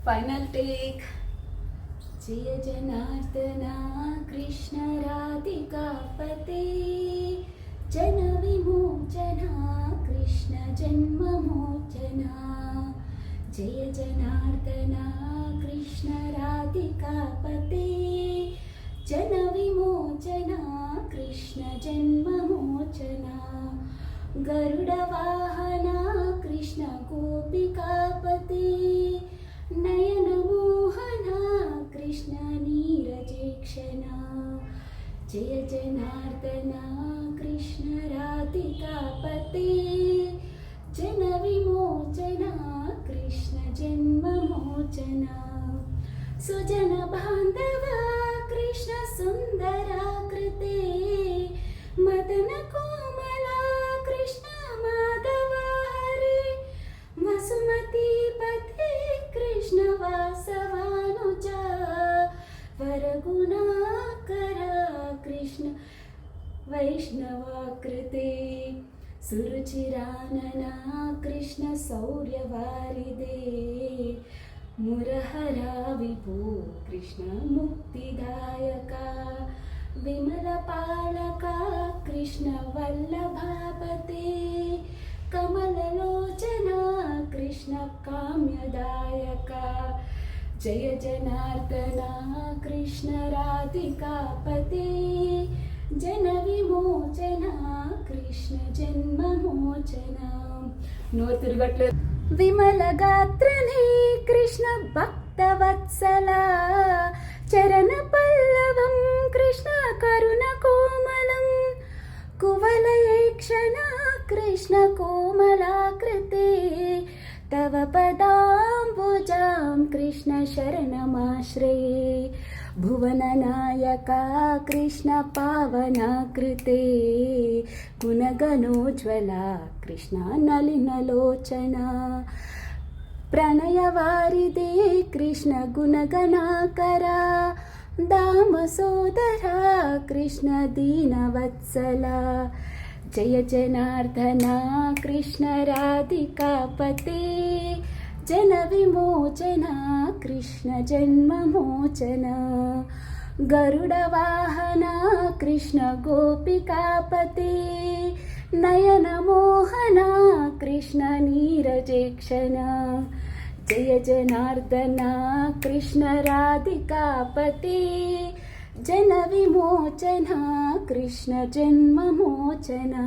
Final take. जय जनार्दना कृष्ण राधिकापते, जन विमोचना कृष्ण जन्ममोचना। जय जनार्दना कृष्ण राधिकापते, जन विमोचना कृष्ण जन्ममोचना। गरुड वाहना कृष्ण गोपिकापते, नयन मोहना कृष्ण नीरजेक्षणा। जय जनार्दना कृष्ण राधिकापते, जन विमोचना कृष्ण जन्ममोचना। सुजन बांधवा कृष्ण सुंदराकृते, मदन कोमला कृष्ण माधवा हरे। वसुमती पते कृष्ण वासवानुजा, वरगुणाकरा कृष्ण वैष्णवाकृते। सुरुचिरानना कृष्ण शौर्यवारिदे, मुरहरा विभो कृष्ण मुक्तिदायका। विमलपालका कृष्ण वल्लभापते, कमललोचना कृष्ण काम्यदायका। जय जनार्दना कृष्ण राधिकापते, जन विमोचना कृष्ण जन्ममोचना। नोर तिरगट्ले। विमल गात्रने कृष्ण भक्तवत्सला, चरण पल्लवं कृष्ण करुण कोमलं। कुवलयेक्षणा कृष्ण कोमलाकृते, तव पदाम्बुजां कृष्ण शरणमाश्रये। भुवननायका कृष्ण पावनाकृते, गुणगणोज्ज्वला कृष्ण नलिनलोचना। प्रणयवारिदे कृष्ण गुणगणाकरा, दामसोदरा कृष्ण दीनवत्सला। जय जनार्दना कृष्ण राधिकापते, जन विमोचना कृष्ण जन्ममोचना। गरुड वाहना कृष्ण गोपिकापते, नयन मोहना कृष्ण नीरजेक्षणा। जय जनार्दना कृष्ण राधिकापते, जन विमोचना कृष्ण जन्ममोचना।